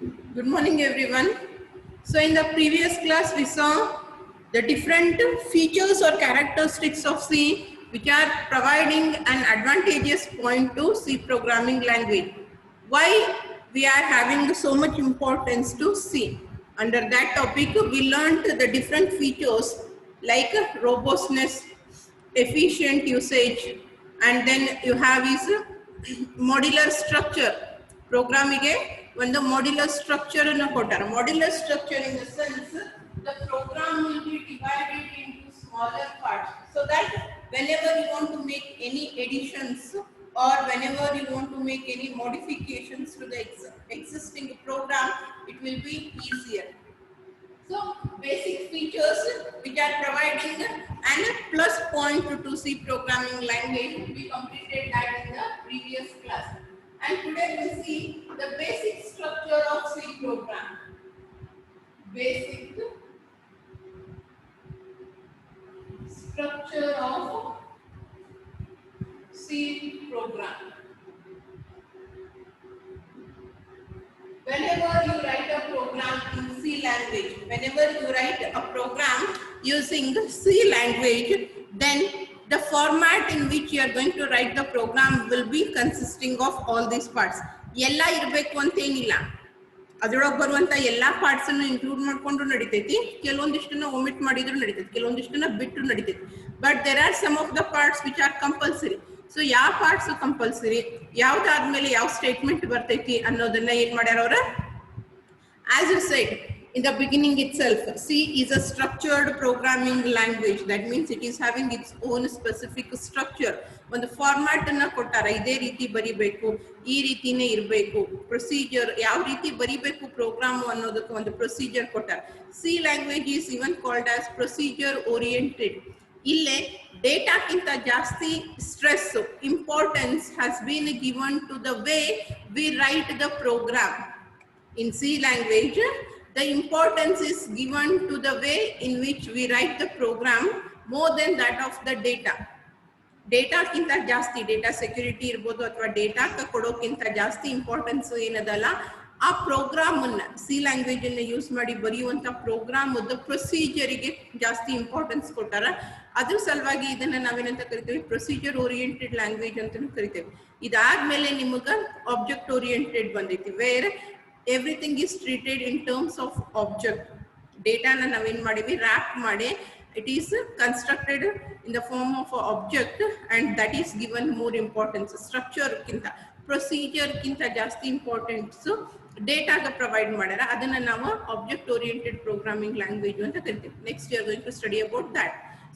Good morning, everyone. So, in the previous class, we saw the different features or characteristics of C which are providing an advantageous point to C programming language. Why we are having so much importance to C? Under that topic, we learned the different features like robustness, efficient usage, and then you have is modular structure. ಪ್ರೋಗ್ರಾಮಿಗೆ ಒಂದು modular structure ಅನ್ನು ಕೊಟ್ಟಾರೆ. Modular structure in the sense the program will be divided into smaller parts so that whenever you want to make any additions or whenever you want to make any modifications to the existing program, it will be easier. So basic features which are providing and a plus point to C programming language, we completed that in the previous class. And today we see the basic structure of C program. Basic structure of C program. Whenever you write a program in C language, whenever you write a program using C language, then the format in which you are going to write the program will be consisting of all these parts. ಎಲ್ಲ ಇರಬೇಕು ಅಂತ ಏನಿಲ್ಲ, ಅದರೊಳಗೆ ಬರುವಂತ ಎಲ್ಲಾ parts ಅನ್ನು include ಮಾಡ್ಕೊಂಡು ನಡಿತೈತಿ. ಕೆಲವೊಂದಿಷ್ಟನ್ನ ಒಮಿಟ್ ಮಾಡಿದ್ರು ನಡಿತೈತಿ, ಕೆಲವೊಂದಿಷ್ಟನ್ನ ಬಿಟ್ಟು ನಡಿತೈತಿ. But there are some of the parts which are compulsory. So ಯಾವ ಪಾರ್ಟ್ಸ್ ಕಂಪಲ್ಸರಿ, ಯಾವ್ದಾದ್ಮೇಲೆ ಯಾವ ಸ್ಟೇಟ್ಮೆಂಟ್ ಬರ್ತೈತಿ ಅನ್ನೋದನ್ನ ಏನ್ ಮಾಡ್ಯಾರ ಅವ್ರ. As you said in the beginning itself, C is a structured programming language. That means it is having its own specific structure. ಒಂದು format ಅನ್ನ ಕೊಟ್ಟಾರ, ಇದೇ ರೀತಿ ಬರಿಬೇಕು, ಈ ರೀತಿನೇ ಇರಬೇಕು, ಪ್ರೊಸೀಜರ್ ಯಾವ ರೀತಿ ಬರಿಬೇಕು ಪ್ರೋಗ್ರಾಮ್ ಅನ್ನೋದಕ್ಕೆ ಒಂದು ಪ್ರೊಸೀಜರ್ ಕೊಟ್ಟಾರ. C language is even called as procedure oriented. ಇಲ್ಲೇ ಡೇಟಾಕ್ಕಿಂತ ಜಾಸ್ತಿ stress, importance has been given to the way we write the program. In C language, the importance is given to the way in which we write the program more than that of the data. Data kinta ಜಾಸ್ತಿ, data security ಇರ್ಬೋದು ಅಥವಾ data ಕೊಡೋಕ್ಕಿಂತ ಜಾಸ್ತಿ importance ಏನದಲ್ಲ, ಆ program ಅನ್ನ C language ಅನ್ನ use ಮಾಡಿ ಬರೆಯುವಂತ program ಪ್ರೊಸೀಜರಿಗೆ ಜಾಸ್ತಿ ಇಂಪಾರ್ಟೆನ್ಸ್ ಕೊಟ್ಟಾರ. ಅದ್ರ ಸಲುವಾಗಿ ಇದನ್ನ ನಾವೇನಂತ ಕರಿತೇವೆ, ಪ್ರೊಸೀಜರ್ ಓರಿಯೆಂಟೆಡ್ ಲ್ಯಾಂಗ್ವೇಜ್ ಅಂತಾನು ಕರಿತೇವೆ. ಇದಾದ್ಮೇಲೆ ನಿಮಗ ಆಬ್ಜೆಕ್ಟ್ ಓರಿಯೆಂಟೆಡ್ ಬಂದೈತಿ, wear everything is treated in terms of object. Data na naveen madivi wrap made, it is constructed in the form of an object and that is given more importance. Structure kinta procedure kinta ಜಾಸ್ತಿ importance data ga provide madara, adanna ನಾವು object oriented programming language anta ಕರಿತೀವಿ. Next we are going to study about that.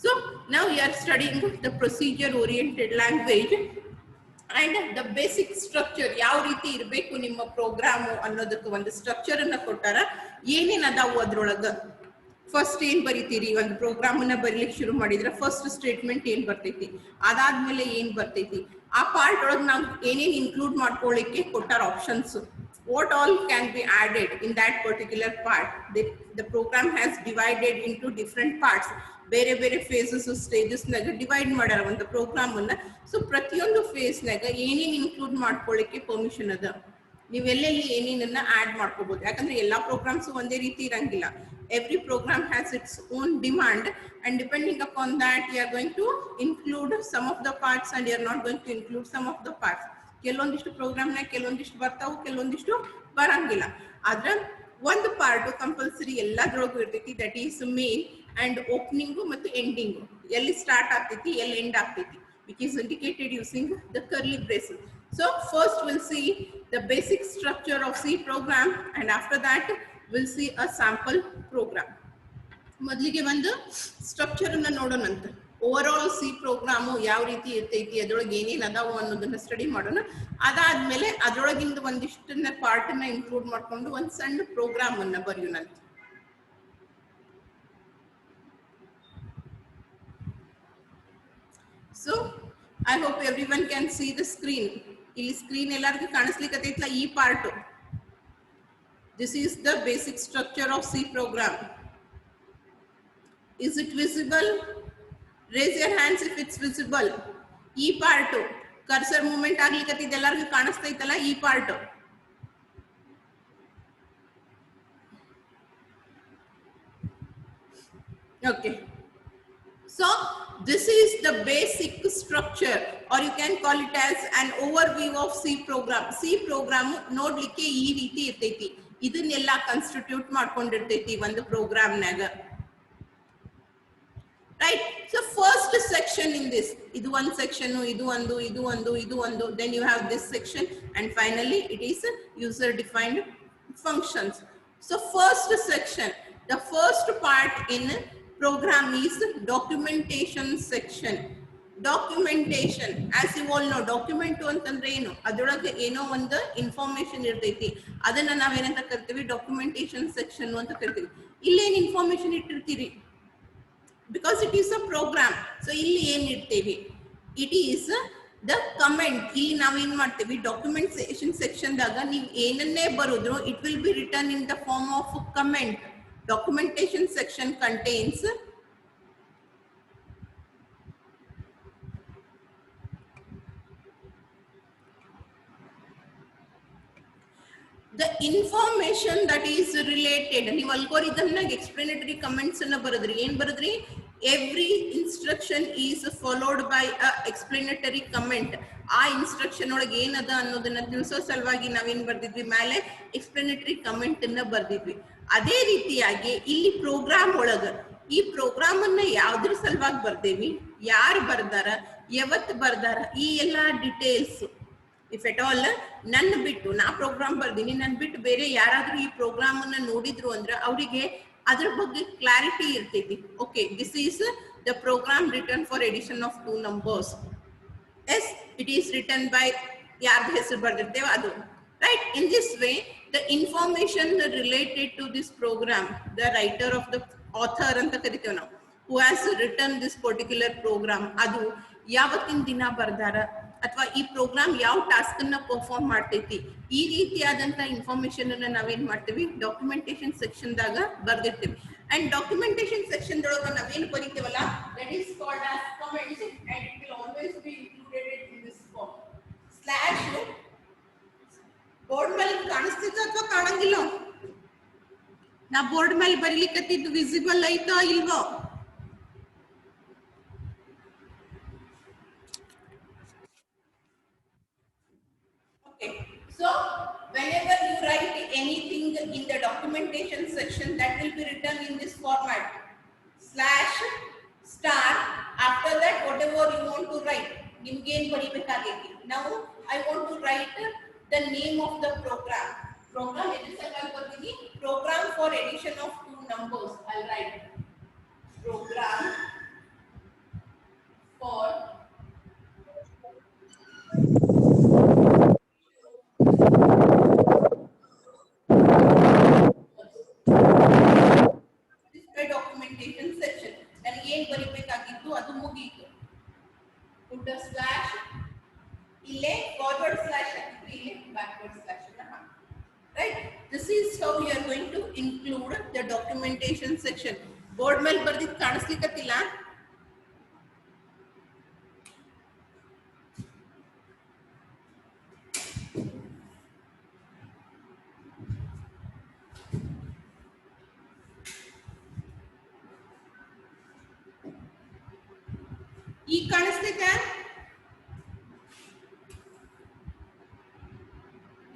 So now we are studying the procedure oriented language and the basic structure. ಯಾವ ರೀತಿ ಇರಬೇಕು ನಿಮ್ಮ program ಅನ್ನೋದಕ್ಕೆ ಒಂದು structure ಅನ್ನ ಕೊಟ್ಟಾರ. ಏನೇನ್ ಅದಾವು ಅದ್ರೊಳಗ, ಫಸ್ಟ್ ಏನ್ ಬರೀತೀರಿ, ಒಂದು ಪ್ರೋಗ್ರಾಮ್ ಅನ್ನ ಬರೀಲಿಕ್ಕೆ ಶುರು ಮಾಡಿದ್ರೆ ಫಸ್ಟ್ ಸ್ಟೇಟ್ಮೆಂಟ್ ಏನ್ ಬರ್ತೈತಿ, ಅದಾದ್ಮೇಲೆ ಏನ್ ಬರ್ತೈತಿ, ಆ ಪಾರ್ಟ್ ಒಳಗೆ ನಾವು ಏನೇನ್ ಇನ್ಕ್ಲೂಡ್ ಮಾಡ್ಕೊಳ್ಳಿಕ್ಕೆ ಕೊಟ್ಟಾರ options. what all can be added in that particular part. The program has divided into different parts. ಬೇರೆ ಬೇರೆ ಫೇಸಸ್ ಸ್ಟೇಜಸ್ ನಾಗ ಡಿವೈಡ್ ಮಾಡ್ಯಾರ ಒಂದು ಪ್ರೋಗ್ರಾಮ್ ಅನ್ನ. ಸೊ ಪ್ರತಿಯೊಂದು ಫೇಸ್ ನಾಗ ಏನೇನ್ ಇನ್ಕ್ಲೂಡ್ ಮಾಡ್ಕೊಳ್ಳಿಕ್ಕೆ ಪರ್ಮಿಷನ್ ಅದ, ನೀವೆಲ್ಲೆಲ್ಲಿ ಏನೇನನ್ನ ಆಡ್ ಮಾಡ್ಕೋಬಹುದು. ಯಾಕಂದ್ರೆ ಎಲ್ಲಾ ಪ್ರೋಗ್ರಾಮ್ಸ್ ಒಂದೇ ರೀತಿ ಇರಂಗಿಲ್ಲ. Every program has its own demand and depending upon that you are going to include some of the parts and you are not going to include some of the parts. ಕೆಲವೊಂದಿಷ್ಟು program ನಾಗ ಕೆಲವೊಂದಿಷ್ಟು ಬರ್ತಾವು, ಕೆಲವೊಂದಿಷ್ಟು ಬರಂಗಿಲ್ಲ. ಆದ್ರೆ ಒಂದು part compulsory ಎಲ್ಲದ್ರೊಳಗೂ ಇರ್ತೈತಿ, that is main and opening ಮತ್ತು ಎಂಡಿಂಗ್, ಎಲ್ಲಿ ಸ್ಟಾರ್ಟ್ ಆಗ್ತೈತಿ ಎಲ್ಲಿ ಎಂಡ್ ಆಗ್ತೈತಿ, which is indicated using the curly braces. So first we'll see the basic structure of C program and after that we'll see a sample program. ಮೊದಲಿಗೆ ಒಂದು structure ಅನ್ನ ನೋಡೋಣಂತ. Over all C program ಯಾವ ರೀತಿ ಇರ್ತೈತಿ, ಅದ್ರೊಳಗೆ ಏನೇನ್ ಅದಾವು ಅನ್ನೋದನ್ನ ಸ್ಟಡಿ ಮಾಡೋಣ. ಅದಾದ್ಮೇಲೆ ಅದ್ರೊಳಗಿಂದ ಒಂದಿಷ್ಟನ್ನ ಪಾರ್ಟ್ ಅನ್ನ ಇನ್ಕ್ಲೂಡ್ ಮಾಡ್ಕೊಂಡು ಒಂದ್ ಸಣ್ಣ ಪ್ರೋಗ್ರಾಮ್ ಅನ್ನ ಬರೆಯೋಣಂತ. So I hope everyone can see the screen. ಇಲ್ಲಿ ಸ್ಕ್ರೀನ್ ಎಲ್ಲರಿಗೂ ಕಾಣಿಸ್ಲಿಕ್ಕತ್ತೈತಲ್ಲ ಈ part. This is the basic structure of C program. Is it visible? Raise your hands if it's visible. ಈ ಪಾರ್ಟ್ ಕರ್ಸರ್ ಮೂವ್ಮೆಂಟ್ ಆಗ್ಲಿಕ್ಕತ್ತಿದೆ, ಎಲ್ಲರಿಗೂ ಕಾಣಿಸ್ತೈತಲ್ಲ ಈ part. Okay. So this is the basic structure, or you can call it as an overview of C program. C program ನೋಡ್ಲಿಕ್ಕೆ ಈ ರೀತಿ ಇರ್ತೈತಿ. ಇದನ್ನೆಲ್ಲ constitute ಮಾಡ್ಕೊಂಡಿರ್ತೈತಿ ಒಂದು ಪ್ರೋಗ್ರಾಮ್ನಾಗ. Right? So first section in this, idu one section, idu one, then you have this section, and finally it is user defined functions. So first section, the first part in program is documentation section. Documentation, as you all know, document ಅಂತಂದ್ರೆ ಏನು, ಅದರೊಳಗೆ ಏನೋ ಒಂದು information ಇರ್ತೈತಿ, ಅದನ್ನ ನಾವೇನಂತ ಕರಿತೀವಿ, documentation section ಅಂತ ಕರಿತೀವಿ. ಇಲ್ಲೇನು information ಇಟ್ಟಿರ್ತೀರಿ, because it is a program. So ಇಲ್ಲಿ ಏನು ಇಡ್ತೇವೆ, it is the comment. ಇಲ್ಲಿ ನಾವು ಏನು ಮಾಡ್ತೇವೆ, documentation section ದಾಗ ನೀವು ಏನನ್ನೇ ಬರೋದ್ರು, it will be written in the form of comment. Documentation section contains the information that is related. ನೀವು algorithm ನಾಗ explanatory comments ಅನ್ನ ಬರೆದ್ರಿ, ಏನು ಬರೆದ್ರಿ, every instruction is followed by a explanatory comment. ಆ ಇನ್ಸ್ಟ್ರಕ್ಷನ್ ಒಳಗೆ ಏನದ ಅನ್ನೋದನ್ನ ತಿಳಿಸೋ ಸಲುವಾಗಿ ನಾವೇನ್ ಬರ್ದಿದ್ವಿ, ಮೇಲೆ explanatory comment ಅನ್ನ ಬರ್ದಿದ್ವಿ. ಅದೇ ರೀತಿಯಾಗಿ ಇಲ್ಲಿ ಪ್ರೋಗ್ರಾಮ್ ಒಳಗ ಈ ಪ್ರೋಗ್ರಾಮ್ ಅನ್ನ ಯಾವ್ದ್ರ ಸಲುವಾಗಿ ಬರ್ದೇವಿ, ಯಾರು ಬರ್ದಾರ, ಯಾವತ್ತು ಬರ್ದಾರ, ಈ ಎಲ್ಲಾ ಡೀಟೇಲ್ಸ್ ಇಫ್ ಎಟ್ ಆಲ್ ನನ್ನ ಬಿಟ್ಟು, ನಾ ಪ್ರೋಗ್ರಾಮ್ ಬರ್ದೀನಿ, ನನ್ ಬಿಟ್ಟು ಬೇರೆ ಯಾರಾದ್ರೂ ಈ ಪ್ರೋಗ್ರಾಮ್ ಅನ್ನ ನೋಡಿದ್ರು ಅಂದ್ರೆ ಅವರಿಗೆ ಅದ್ರ ಬಗ್ಗೆ ಕ್ಲಾರಿಟಿ ಇರ್ತೈತಿ. Okay, this is the program written for addition of 2 numbers. Yes, it is written by ಯಾರ್ದು ಹೆಸರು ಬರ್ದಿರ್ತೇವೆ ಅದು. Right? In this way the information related to this program, the writer of the author ಅಂತ ಕರಿತೇವೆ ನಾವು, who has written this particular program, ಅದು ಯಾವತ್ತಿನ ದಿನ ಬರ್ದಾರ ಅಥವಾ ಈ ಪ್ರೋಗ್ರಾಮ್ ಯಾವ ಟಾಸ್ಕ್ ಅನ್ನ ಪರ್ಫಾರ್ಮ್ ಮಾಡ್ತೈತಿ, ಈ ರೀತಿಯಾದಂತ ಇನ್ಫಾರ್ಮೇಶನ್ ಅನ್ನ ನಾವೇನ್ ಮಾಡ್ತೀವಿ, ಡಾಕ್ಯುಮೆಂಟೇಶನ್ ಸೆಕ್ಷನ್ ದಾಗ ಬರ್ದಿರ್ತೀವಿ. ಅಂಡ್ ಡಾಕ್ಯುಮೆಂಟೇಶನ್ ಸೆಕ್ಷನ್ ದೊಳಗ ನಾವೇನ್ ಬರೀತೇವಲ್ಲ, that is called as comments, and it will always be included in this form. Slash board ಮೇಲೆ ಕಾಣಿಸ್ತಿತ್ತು ಅಥವಾ ಕಾಣಂಗಿಲ್ಲ, ನಾ ಬೋರ್ಡ್ ಮೇಲೆ ಬರೀಲಿಕ್ಕತ್ತಿದ್ದು ವಿಸಿಬಲ್ ಐತಾ ಇಲ್ವೋ? So whenever you write anything in the documentation section, that will be written in this format, slash star, after that whatever you want to write, nimge ಏನು ಬರಿಬೇಕಾಗೈತಿ. Now I want to write the name of the program. Program ಎದ್ರ ಸಲುವಾಗಿ ಬರ್ತೀನಿ, program for addition of 2 numbers. I'll write program for documentation section. ನನಗೆ ಏನು ಬರಿಬೇಕಾಗಿತ್ತು ಅದು ಮುಗಿಯಿತು. Put a slash, ಇಲ್ಲೇ ಫಾರ್ವರ್ಡ್ ಸ್ಲಾಶ್ ಹಾಕಿದ್ವಿ, ಇಲ್ಲೇ ಬ್ಯಾಕ್ವರ್ಡ್ ಸ್ಲಾಶ್ ಅನ್ನ ಹಾಕಿ. Right? This is how you are going to include the documentation section. Board ಮೇಲೆ ಬರ್ದಿದ್ದು ಕಾಣಿಸ್ಲಿಕ್ಕತ್ತಿಲ್ಲ? ಈಗ ಕಾಣಿಸ್ತೈತೆ?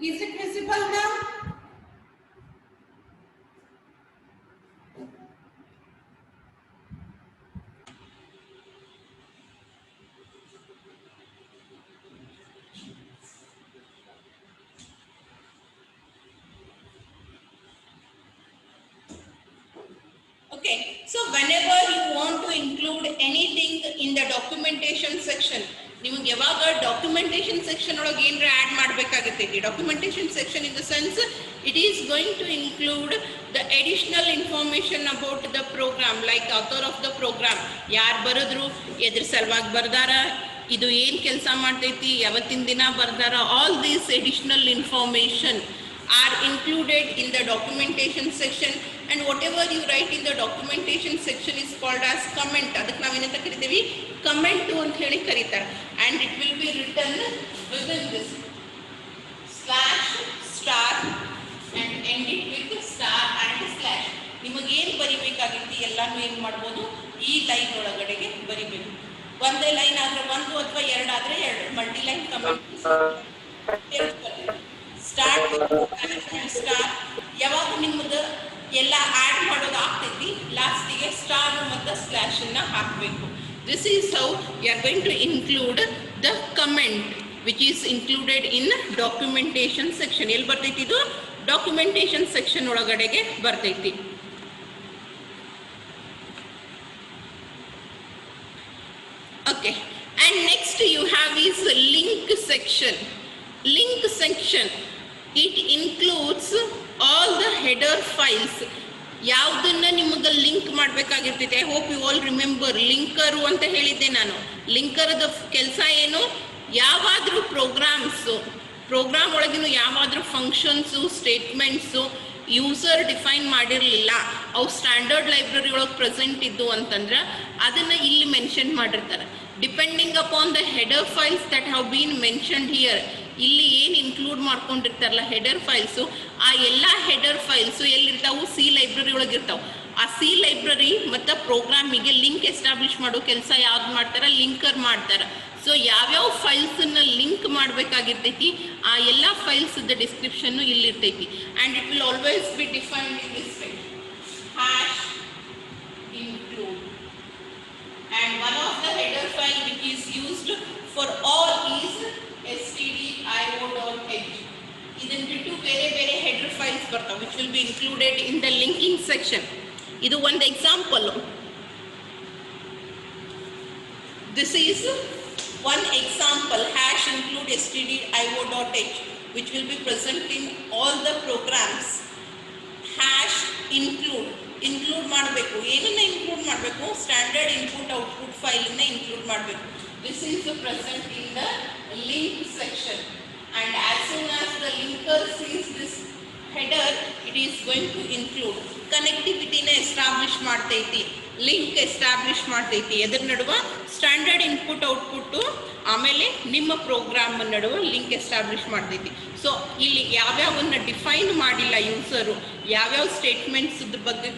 Is it visible now? Okay, so whenever you want to include anything in the documentation section, ನಿಮಗೆ ಯಾವಾಗ documentation section ಒಳಗೆ ಏನರ add ಮಾಡಬೇಕಾಗುತ್ತೆ, documentation section in the sense it is going to include the additional information about the program, like author of the program, ಯಾರು ಬರೆದ್ರು, ಎದ್ರ ಸಲುವಾಗಿ ಬರ್ದಾರ, ಇದು ಏನು ಕೆಲಸ ಮಾಡ್ತೈತಿ, ಯಾವತ್ತಿನ ದಿನ ಬರ್ದಾರ, all these additional information are included in the documentation section, and whatever you write in the documentation section is called as comment. ಅದಕ್ಕೆ ನಾವು ಏನಂತ ಕರಿತೀವಿ, ಕಮೆಂಟ್ ಅಂತ ಹೇಳಿ ಕರೀತಾರೆ. and it will be written within this slash star and end it with star and slash. ನಿಮಗೆ ಏನು ಬರಿಬೇಕಾಗಿತ್ತು, ಪ್ರತಿ ಎಲ್ಲಾನು ಏನು ಮಾಡ್ಬೋದು ಈ ಲೈನ್ ಒಳಗಡೆಗೆ ಬರಿಬೇಕು. ಒಂದೇ ಲೈನ್ ಆದ್ರೆ ಒಂದು ಅಥವಾ ಎರಡು ಆದ್ರೆ ಎರಡು, multi line comment start star. ಯಾವಾಗ ನಿಮ್ಮದು ಎಲ್ಲ ಆಡ್ ಮಾಡೋದು ಆಗ್ತೈತಿ ಲಾಸ್ಟಿಗೆ ಸ್ಟಾರ್ ಮತ್ತು ಸ್ಲ್ಯಾಶ್ ಅನ್ನ ಹಾಕಬೇಕು. This is how you are going to include the comment which is included in documentation section. ಎಲ್ಲಿ ಬರ್ತೈತಿ ಇದು? documentation section ಒಳಗಡೆಗೆ ಬರ್ತೈತಿ. Okay, and next you have is link section. Link section, it includes all the header files. ಯಾವುದನ್ನ ನಿಮಗೆ link ಮಾಡಬೇಕಾಗಿರ್ತೈತೆ. I hope you all remember linker ಅಂತ ಹೇಳಿದ್ದೆ ನಾನು. ಲಿಂಕರದ ಕೆಲಸ ಏನು? ಯಾವಾದರೂ ಪ್ರೋಗ್ರಾಮ್ ಒಳಗಿನ ಯಾವಾದರೂ ಫಂಕ್ಷನ್ಸು ಸ್ಟೇಟ್ಮೆಂಟ್ಸು ಯೂಸರ್ ಡಿಫೈನ್ ಮಾಡಿರಲಿಲ್ಲ, ಅವು ಸ್ಟ್ಯಾಂಡರ್ಡ್ ಲೈಬ್ರರಿ ಒಳಗೆ ಪ್ರೆಸೆಂಟ್ ಇದ್ದು ಅಂತಂದ್ರೆ ಅದನ್ನು ಇಲ್ಲಿ ಮೆನ್ಷನ್ ಮಾಡಿರ್ತಾರೆ. Depending upon the header files that have been mentioned here, ಇಲ್ಲಿ ಏನು ಇನ್ಕ್ಲೂಡ್ ಮಾಡ್ಕೊಂಡಿರ್ತಾರಲ್ಲ ಹೆಡರ್ ಫೈಲ್ಸು, ಆ ಎಲ್ಲ ಹೆಡರ್ ಫೈಲ್ಸು ಎಲ್ಲಿರ್ತಾವು? ಸಿ ಲೈಬ್ರರಿ ಒಳಗೆ ಇರ್ತಾವೆ. ಆ ಸಿ ಲೈಬ್ರರಿ ಮತ್ತು ಪ್ರೋಗ್ರಾಮಿಗೆ ಲಿಂಕ್ ಎಸ್ಟಾಬ್ಲಿಷ್ ಮಾಡೋ ಕೆಲಸ ಯಾವ್ದು ಮಾಡ್ತಾರೆ? ಲಿಂಕರ್ ಮಾಡ್ತಾರೆ. ಸೊ ಯಾವ್ಯಾವ ಫೈಲ್ಸನ್ನು ಲಿಂಕ್ ಮಾಡಬೇಕಾಗಿರ್ತೈತಿ ಆ ಎಲ್ಲ ಫೈಲ್ಸ್ದ ಡಿಸ್ಕ್ರಿಪ್ಷನ್ನು ಇಲ್ಲಿರ್ತೈತಿ. And it will always be defined in this way, hash include. And one of the header file which is used for all is stdio.h. ಇದನ್ನು ಬಿಟ್ಟು ಬೇರೆ ಬೇರೆ ಹೆಡರ್ ಫೈಲ್ಸ್ ಬರ್ತಾವೆ which will be included in the linking section. ಇದು ಒಂದು example. This is one example, hash include stdio.h, which will be present in all the programs. Hash include ಮಾಡಬೇಕು. ಏನನ್ನ include ಮಾಡಬೇಕು? ಸ್ಟ್ಯಾಂಡರ್ಡ್ ಇನ್ಪುಟ್ ಔಟ್ಪುಟ್ ಫೈಲನ್ನ ಇನ್ಕ್ಲೂಡ್ ಮಾಡಬೇಕು. This is present in the link section, and as soon as the linker sees this header, it is going to include. ಕನೆಕ್ಟಿವಿಟಿನ establish ಮಾಡ್ತೈತಿ, link establish ಮಾಡ್ತೈತಿ. ಎದ್ರ ನಡುವ? Standard input output ಆಮೇಲೆ ನಿಮ್ಮ program ನಡುವ link establish ಮಾಡ್ತೈತಿ. ಸೊ ಇಲ್ಲಿ ಯಾವ್ಯಾವನ್ನ ಡಿಫೈನ್ ಮಾಡಿಲ್ಲ ಯೂಸರು, ಯಾವ್ಯಾವ ಸ್ಟೇಟ್ಮೆಂಟ್ಸ್ ಬಗ್ಗೆ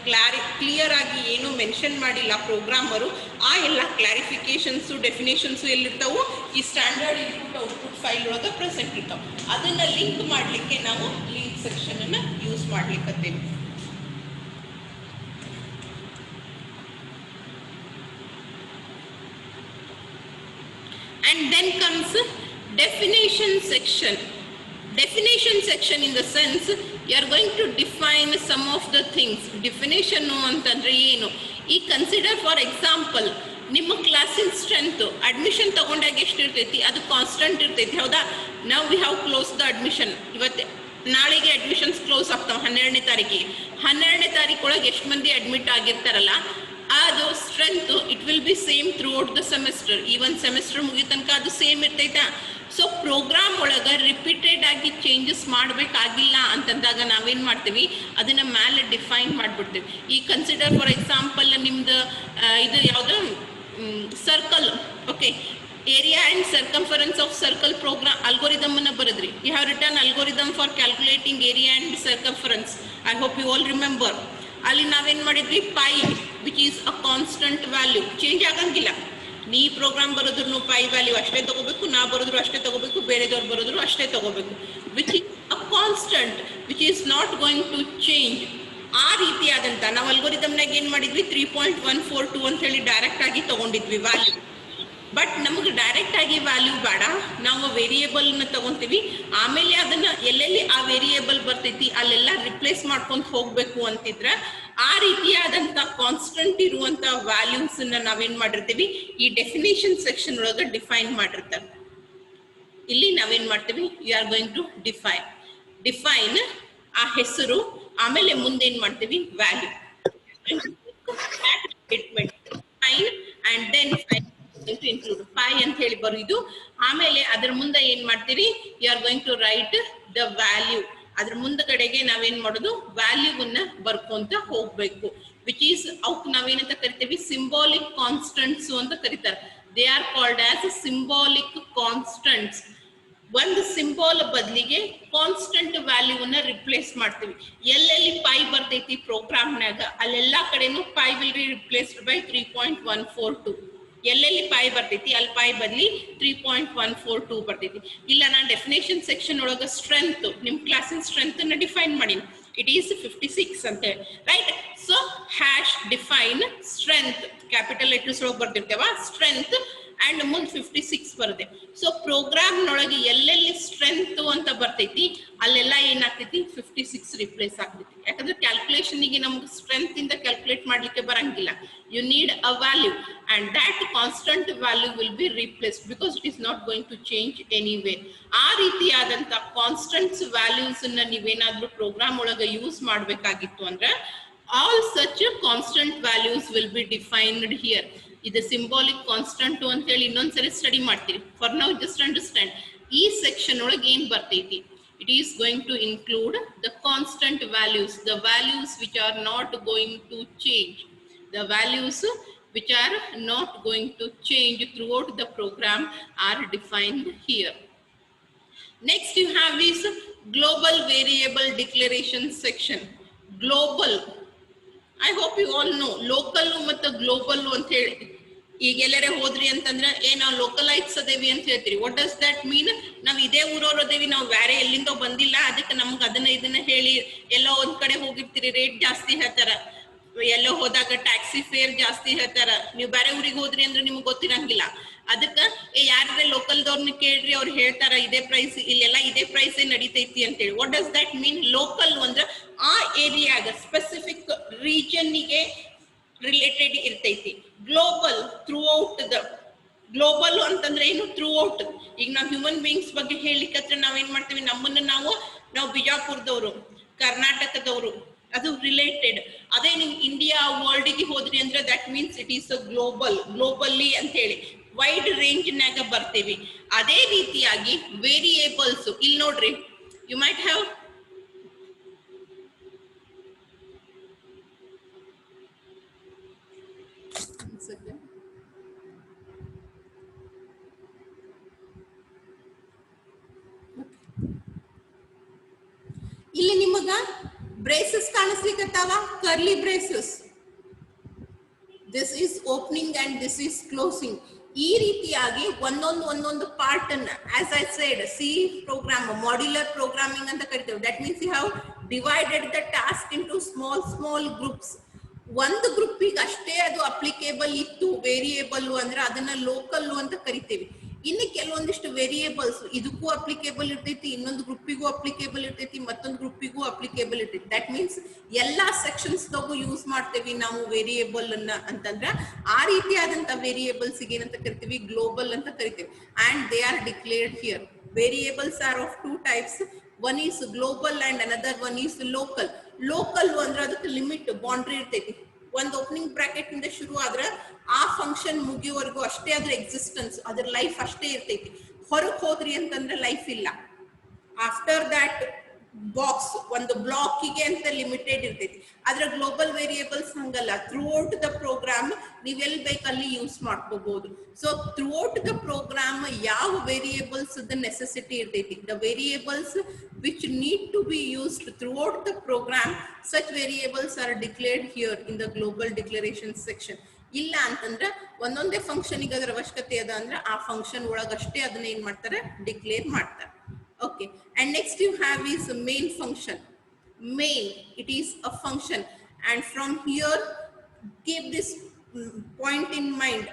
ಕ್ಲಿಯರ್ ಆಗಿ ಏನು ಮೆನ್ಷನ್ ಮಾಡಿಲ್ಲ ಪ್ರೋಗ್ರಾಮರು, ಆ ಎಲ್ಲ ಕ್ಲಾರಿಫಿಕೇಶನ್ಸು ಡೆಫಿನೇಷನ್ಸು ಎಲ್ಲಿರ್ತಾವು? ಈ ಸ್ಟ್ಯಾಂಡರ್ಡ್ ಇನ್ಪುಟ್ ಔಟ್ಪುಟ್ ಫೈಲ್ ಒಳಗೆ ಪ್ರೆಸೆಂಟ್ ಇರ್ತಾವೆ. ಅದನ್ನು ಲಿಂಕ್ ಮಾಡಲಿಕ್ಕೆ ನಾವು ಲಿಂಕ್ ಸೆಕ್ಷನನ್ನು ಯೂಸ್ ಮಾಡ್ಲಿಕ್ಕತ್ತೇವೆ. And then comes definition section. Definition section in the sense you are going to define some of the things. Definition ಅಂತಂದ್ರೆ ಏನು? ಈ ಕನ್ಸಿಡರ್ ಫಾರ್ ಎಕ್ಸಾಂಪಲ್ ನಿಮ್ಮ ಕ್ಲಾಸಿನ ಸ್ಟ್ರೆಂತ್ ಅಡ್ಮಿಷನ್ ತಗೊಂಡಾಗ ಎಷ್ಟು ಇರ್ತೈತಿ? ಅದು ಕಾನ್ಸ್ಟೆಂಟ್ ಇರ್ತೈತಿ, ಹೌದಾ? ನಾವು we have close the admission. ಇವತ್ತು ನಾಳೆಗೆ ಅಡ್ಮಿಷನ್ಸ್ ಕ್ಲೋಸ್ ಆಗ್ತಾವೆ 12ನೇ ತಾರೀಕಿಗೆ. 12ನೇ ತಾರೀಕು ಒಳಗೆ ಎಷ್ಟು ಮಂದಿ ಅಡ್ಮಿಟ್ ಆಗಿರ್ತಾರಲ್ಲ, ಅದು strength it will B same through out the semester. ಈ ಒಂದು ಸೆಮಿಸ್ಟರ್ ಮುಗಿದ ತನಕ ಅದು ಸೇಮ್ ಇರ್ತೈತಾ? ಸೊ ಪ್ರೋಗ್ರಾಮ್ ಒಳಗೆ ರಿಪೀಟೆಡ್ ಆಗಿ ಚೇಂಜಸ್ ಮಾಡಬೇಕಾಗಿಲ್ಲ ಅಂತಂದಾಗ ನಾವೇನು ಮಾಡ್ತೀವಿ? ಅದನ್ನು ಮೇಲೆ ಡಿಫೈನ್ ಮಾಡಿಬಿಡ್ತೀವಿ. ಈ ಕನ್ಸಿಡರ್ ಫಾರ್ ಎಕ್ಸಾಂಪಲ್ ನಿಮ್ದು ಇದು ಯಾವುದು circle, okay, area and circumference of circle program ಅಲ್ಗೋರಿದಮನ್ನು ಬರೆದ್ರಿ. You have return algorithm for calculating area and circumference. I hope you all remember. ಅಲ್ಲಿ ನಾವೇನು ಮಾಡಿದ್ವಿ? Pi which is a constant value, change ಆಗಂಗಿಲ್ಲ. ನೀ ಪ್ರೋಗ್ರಾಮ್ ಬರೋದ್ರು ಪೈ ವ್ಯಾಲ್ಯೂ ಅಷ್ಟೇ ತಗೋಬೇಕು, ನಾ ಬರೋದ್ರು ಅಷ್ಟೇ ತಗೋಬೇಕು, ಬೇರೆದವ್ರು ಬರೋದ್ರು ಅಷ್ಟೇ ತಗೋಬೇಕು. Which is a constant which is not going to change. ಆ ರೀತಿಯಾದಂಥ ನಾವು ಅಲ್ಗೋರಿದಮ್ನಾಗ ಏನು ಮಾಡಿದ್ವಿ? 3.142 ಅಂತ ಹೇಳಿ ಡೈರೆಕ್ಟ್ ಆಗಿ ತಗೊಂಡಿದ್ವಿ ವ್ಯಾಲ್ಯೂ. ಬಟ್ ನಮಗೆ ಡೈರೆಕ್ಟ್ ಆಗಿ ವ್ಯಾಲ್ಯೂ ಬೇಡ, ನಾವು ವೇರಿಯೇಬಲ್ನ ತಗೊಂತೀವಿ. ಆಮೇಲೆ ಅದನ್ನು ಎಲ್ಲೆಲ್ಲಿ ಆ ವೇರಿಯೇಬಲ್ ಬರ್ತೈತಿ ಅಲ್ಲೆಲ್ಲ ರಿಪ್ಲೇಸ್ ಮಾಡ್ಕೊಂಡು ಹೋಗಬೇಕು ಅಂತಿದ್ರೆ ಆ ರೀತಿಯಾದಂಥ ಕಾನ್ಸ್ಟೆಂಟ್ ಇರುವಂಥ ವ್ಯಾಲ್ಯೂಸನ್ನ ನಾವೇನು ಮಾಡಿರ್ತೀವಿ? ಈ ಡೆಫಿನೇಷನ್ ಸೆಕ್ಷನ್ ಒಳಗೆ ಡಿಫೈನ್ ಮಾಡಿರ್ತಾರೆ. ಇಲ್ಲಿ ನಾವೇನು ಮಾಡ್ತೀವಿ? You are going to define ಆ ಹೆಸರು, ಆಮೇಲೆ ಮುಂದೇನು ಮಾಡ್ತೀವಿ? Value statement fine and then fine to include phi ಅಂತ ಹೇಳಿ ಬರೋದು. ಆಮೇಲೆ ಅದರ ಮುಂದೆ ಏನ್ ಮಾಡ್ತೀರಿ? You are going to write the value. ಅದ್ರ ಮುಂದಗಡೆಗೆ ನಾವೇನ್ ಮಾಡೋದು? ವ್ಯಾಲ್ಯೂವನ್ನ ಬರ್ಕೊಂತ ಹೋಗ್ಬೇಕು. ವಿಚ್ ಈಸ್ ಅವಕ್ ನಾವೇನಂತ ಕರಿತೀವಿ? ಸಿಂಬಾಲಿಕ್ ಕಾನ್ಸ್ಟೆಂಟ್ಸ್ ಅಂತ ಕರೀತಾರೆ. They are called as symbolic constants. ಒಂದು ಸಿಂಬಲ್ ಬದಲಿಗೆ ಕಾನ್ಸ್ಟೆಂಟ್ ವ್ಯಾಲ್ಯೂನ ರಿಪ್ಲೇಸ್ ಮಾಡ್ತೀವಿ. ಎಲ್ಲೆಲ್ಲಿ ಪೈ ಬರ್ತೈತಿ ಪ್ರೋಗ್ರಾಮ್ನಾಗ ಅಲ್ಲೆಲ್ಲಾ ಕಡೆನೂ pi will be replaced by 3.142. ಎಲ್ಲೆಲ್ಲಿ ಪೈ ಬರ್ತೈತಿ ಅಲ್ಲಿ ಪೈ ಬದಲಿ 3.142 ಬರ್ತೈತಿ. ಇಲ್ಲ ನಾನು ಡೆಫಿನೇಷನ್ ಸೆಕ್ಷನ್ ಒಳಗ ಸ್ಟ್ರೆಂತ್ ನಿಮ್ ಕ್ಲಾಸಿನ ಸ್ಟ್ರೆಂತ್ ನ ಡಿಫೈನ್ ಮಾಡೀನಿ. ಇಟ್ ಈಸ್ 56 ಅಂತ ಹೇಳಿ, right? So hash define strength capital letters ಒಳಗೆ ಬರ್ತಿರ್ತೇವ, ಸ್ಟ್ರೆಂತ್ ಅಂಡ್ ಮುಂದ್ 56 ಬರುತ್ತೆ. ಸೊ ಪ್ರೋಗ್ರಾಮ್ ನೊಳಗೆ ಎಲ್ಲೆಲ್ಲಿ ಸ್ಟ್ರೆಂತ್ ಅಂತ ಬರ್ತೈತಿ ಅಲ್ಲೆಲ್ಲ ಏನಾಗ್ತೈತಿ 56 ರಿಪ್ಲೇಸ್ ಆಗ್ತೈತಿ. ಯಾಕಂದ್ರೆ ಕ್ಯಾಲ್ಕುಲೇಷನ್ ಗೆ ನಮ್ಗೆ ಸ್ಟ್ರೆಂತ್ ಇಂದ ಕ್ಯಾಲ್ಕುಲೇಟ್ ಮಾಡ್ಲಿಕ್ಕೆ ಬರಂಗಿಲ್ಲ. You need a value and that constant value will be replaced because it is not going to change anyway. ಆ ರೀತಿಯಾದಂತ ಕಾನ್ಸ್ಟೆಂಟ್ಸ್ ವ್ಯಾಲ್ಯೂಸ್ ಅನ್ನ ನೀವೇನಾದ್ರೂ ಪ್ರೋಗ್ರಾಮ್ ಒಳಗೆ ಯೂಸ್ ಮಾಡ್ಬೇಕಾಗಿತ್ತು ಅಂದ್ರೆ all such constant values will be defined here. ಇದು symbolic constant ಅಂತ ಹೇಳಿ ಇನ್ನೊಂದ್ಸರಿ ಸ್ಟಡಿ ಮಾಡ್ತೀರಿ. ಫಾರ್ ನೌ ಜಸ್ಟ್ ಅಂಡರ್ಸ್ಟ್ಯಾಂಡ್ ಈ ಸೆಕ್ಷನ್ ಒಳಗೆ ಏನ್ ಬರ್ತೈತಿ. It is going to include the constant values, the values which are not going to change, the values which are not going to change throughout the program are defined here. Next you have this global variable declaration section. Global, I hope you all know, local ಮತ್ತು global ಅಂತ ಹೇಳಿ ಈಗ ಎಲ್ಲರೇ ಹೋದ್ರಿ ಅಂತಂದ್ರೆ ನಾವು localites ಅದೇವಿ ಅಂತ ಹೇಳ್ತೀರಿ. What does that ಮೀನ್? ನಾವ್ ಇದೇ ಊರವ್ರು ಅದೇವಿ, ನಾವು ಬೇರೆ ಎಲ್ಲಿಂದ ಬಂದಿಲ್ಲ, ಅದಕ್ಕೆ ನಮ್ಗೆ ಇದನ್ನ ಹೇಳಿ ಎಲ್ಲೋ ಒಂದ್ ಕಡೆ ಹೋಗಿರ್ತೀರಿ, ರೇಟ್ ಜಾಸ್ತಿ ಹೇಳ್ತಾರ, ಎಲ್ಲೋ ಹೋದಾಗ ಟ್ಯಾಕ್ಸಿ ಫೇರ್ ಜಾಸ್ತಿ ಹೇಳ್ತಾರ, ನೀವು ಬೇರೆ ಊರಿಗೆ ಹೋದ್ರಿ ಅಂದ್ರೆ ನಿಮ್ಗೆ ಗೊತ್ತಿರಂಗಿಲ್ಲ. ಅದಕ್ಕೆ ಯಾರೇ ಲೋಕಲ್ದವ್ರನ್ನ ಕೇಳ್ರಿ, ಅವ್ರು ಹೇಳ್ತಾರ ಇದೇ ಪ್ರೈಸ್, ಇಲ್ಲೆಲ್ಲ ಇದೇ ಪ್ರೈಸ್ ನಡೀತೈತಿ ಅಂತೇಳಿ. What does that mean? Local ಅಂದ್ರೆ ಆ ಏರಿಯಾಗ ಸ್ಪೆಸಿಫಿಕ್ ರೀಜನ್ನಿಗೆ ರಿಲೇಟೆಡ್ ಇರ್ತೈತಿ. Global through out the, global ಅಂತಂದ್ರೆ ಏನು? Through out. ಈಗ ನಾವು ಹ್ಯೂಮನ್ ಬೀಯಿಂಗ್ಸ್ ಬಗ್ಗೆ ಹೇಳಿಕತ್ರ ನಾವೇನ್ ಮಾಡ್ತೀವಿ, ನಮ್ಮನ್ನ ನಾವು ಬಿಜಾಪುರದವರು, ಕರ್ನಾಟಕದವರು, ಅದು ರಿಲೇಟೆಡ್. ಅದೇ ನೀವು ಇಂಡಿಯಾ ವರ್ಲ್ಡ್ಗೆ ಹೋದ್ರಿ ಅಂದ್ರೆ that means it is a global, ಗ್ಲೋಬಲ್ಲಿ ಅಂತ ಹೇಳಿ ವೈಡ್ ರೇಂಜ್ ನಾಗ ಬರ್ತೀವಿ. ಅದೇ ರೀತಿಯಾಗಿ ವೇರಿಯೇಬಲ್ಸ್ ಇಲ್ಲಿ ನೋಡ್ರಿ, ಯು ಮೈಟ್ ಹ್ಯಾವ್ ಇಲ್ಲಿ ನಿಮಗ ಬ್ರೇಸಸ್ ಕಾಣಿಸ್ಲಿಕ್ಕತ್ತಾವ, curly braces. This is opening and this is closing. ಈ ರೀತಿಯಾಗಿ ಒಂದೊಂದು ಪಾರ್ಟ್ ಅನ್ನ, as I said, C program modular programming ಅಂತ ಕರಿತೇವೆ. That means you have divided the task into small groups. ಒಂದು ಗ್ರೂಪಿಗೆ ಅಷ್ಟೇ ಅದು ಅಪ್ಲಿಕೇಬಲ್ ಇತ್ತು ವೇರಿಯೇಬಲ್ ಅಂದ್ರೆ ಅದನ್ನ ಲೋಕಲ್ ಅಂತ ಕರಿತೇವೆ. ಇನ್ನು ಕೆಲವೊಂದಿಷ್ಟು ವೇರಿಯೇಬಲ್ಸ್ ಇದಕ್ಕೂ ಅಪ್ಲಿಕೇಬಲ್ ಇರ್ತೈತಿ, ಇನ್ನೊಂದು ಗ್ರೂಪಿಗೂ ಅಪ್ಲಿಕೇಬಲ್ ಇರ್ತೈತಿ, ಮತ್ತೊಂದು ಗ್ರೂಪಿಗೂ ಅಪ್ಲಿಕೇಬಲ್ ಇರ್ತೈತಿ. ದಟ್ ಮೀನ್ಸ್ ಎಲ್ಲಾ ಸೆಕ್ಷನ್ಸ್ ದಾಗೂ ಯೂಸ್ ಮಾಡ್ತೇವಿ ನಾವು ವೇರಿಯೇಬಲ್ ಅನ್ನ ಅಂತಂದ್ರೆ ಆ ರೀತಿಯಾದಂತ ವೇರಿಯೇಬಲ್ಸ್ ಏನಂತ ಕರಿತೀವಿ? ಗ್ಲೋಬಲ್ ಅಂತ ಕರಿತೇವೆ. And they are declared here. Variables are of two types. One is global and another one is local. Local ಅಂದ್ರೆ ಅದಕ್ಕೆ ಲಿಮಿಟ್, ಬೌಂಡ್ರಿ ಇರ್ತೈತಿ. ಒಂದು ಓಪನಿಂಗ್ ಬ್ರಾಕೆಟ್ ಇಂದ ಶುರು ಆದ್ರೆ ಆ ಫಂಕ್ಷನ್ ಮುಗಿಯುವವರೆಗೂ ಅಷ್ಟೇ ಅದ್ರ ಎಕ್ಸಿಸ್ಟೆನ್ಸ್, ಅದ್ರ ಲೈಫ್ ಅಷ್ಟೇ ಇರ್ತೈತಿ. ಹೊರಗೆ ಹೋದ್ರಿ ಅಂತಂದ್ರೆ ಲೈಫ್ ಇಲ್ಲ. ಆಫ್ಟರ್ ದಟ್ ಬಾಕ್ಸ್ ಒಂದು ಬ್ಲಾಕಿಗೆ ಅಂತ ಲಿಮಿಟೆಡ್ ಇರ್ತೈತಿ. ಆದ್ರೆ ಗ್ಲೋಬಲ್ ವೇರಿಯೇಬಲ್ಸ್ ಹಂಗಲ್ಲ, ಥ್ರೂ ಔಟ್ ದ ಪ್ರೋಗ್ರಾಮ್ ನೀವೆಲ್ಲಿ ಬೇಕಲ್ಲಿ ಯೂಸ್ ಮಾಡ್ಕೋಬಹುದು. So throughout the program ಯಾವ ವೇರಿಯೇಬಲ್ಸ್ ನೆಸೆಸಿಟಿ ಇರ್ತೈತಿ, the variables which need to be used throughout the program, such variables are declared here in the global declaration section. ಇಲ್ಲ ಅಂತಂದ್ರೆ ಒಂದೊಂದೇ function ಗೆ ಅದರ ಅವಶ್ಯಕತೆ ಅದ ಅಂದ್ರೆ ಆ ಫಂಕ್ಷನ್ ಒಳಗಷ್ಟೇ ಅದನ್ನ ಏನ್ ಮಾಡ್ತಾರೆ? ಡಿಕ್ಲೇರ್ ಮಾಡ್ತಾರೆ. Okay, and next you have is main function. Main, it is a function, and from here keep this point in mind.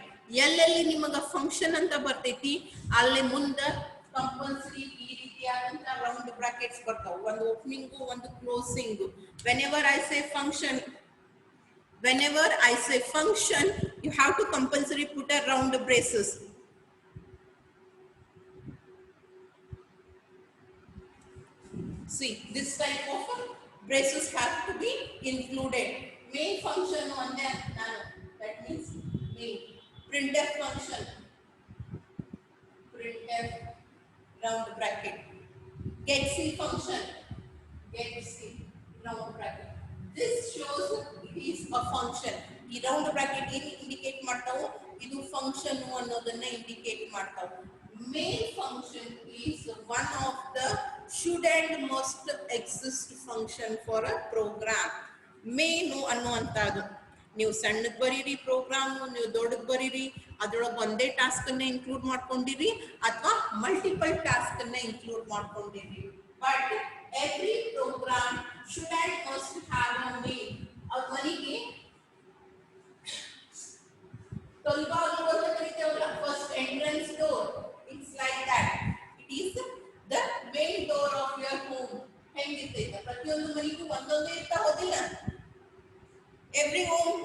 ಎಲ್ಲೆಲ್ಲಿ ನಿಮಗೆ ಫಂಕ್ಷನ್ ಅಂತ ಬರ್ತೈತಿ ಅಲ್ಲಿ ಮುಂದೆ ಕಂಪಲ್ಸರಿ ಈ ರೀತಿಯಾದಂತ ರೌಂಡ್ ಬ್ರಾಕೆಟ್ಸ್ ಬರ್ತಾವ, ಒಂದು ಓಪನಿಂಗ್ ಒಂದು closing. whenever I say function you have to compulsory put a round braces. See, this type of braces have to be included. Main function on that, that means main. Printf function, printf round bracket. Getc function, getc round bracket. This shows it is a function. ಈ round bracket ಏನು indicate ಮಾಡ್ತಾವು? ಇದು function ಅನ್ನೋದನ್ನ indicate ಮಾಡ್ತಾವು. main function is one of the should and must exist function for a program. Main ಅನ್ನುವಂಥದ್ದು ನೀವು ಸಣ್ಣದ್ ಬರೀರಿ program, ನೀವು ದೊಡ್ಡದ್ ಬರೀರಿ, ಅದ್ರೊಳಗೆ ಒಂದೇ ಟಾಸ್ಕ್ ಅನ್ನ ಇನ್ಕ್ಲೂಡ್ ಮಾಡ್ಕೊಂಡಿರಿ ಅಥವಾ ಮಲ್ಟಿಪಲ್ ಟಾಸ್ಕ್ ಅನ್ನ ಇನ್ಕ್ಲೂಡ್ ಮಾಡ್ಕೊಂಡಿರಿ. But every program should and must have a main. ಅವ್ರ ಮನೆಗೆ first entrance door, it's like that. It is the main door of your home. ಹೆಂಗಿರ್ತೈತೆ ಪ್ರತಿಯೊಂದು ಮನೆಗೂ ಒಂದೊಂದೇ ಇರ್ತಾ ಹೋದಿಲ್ಲ. Every home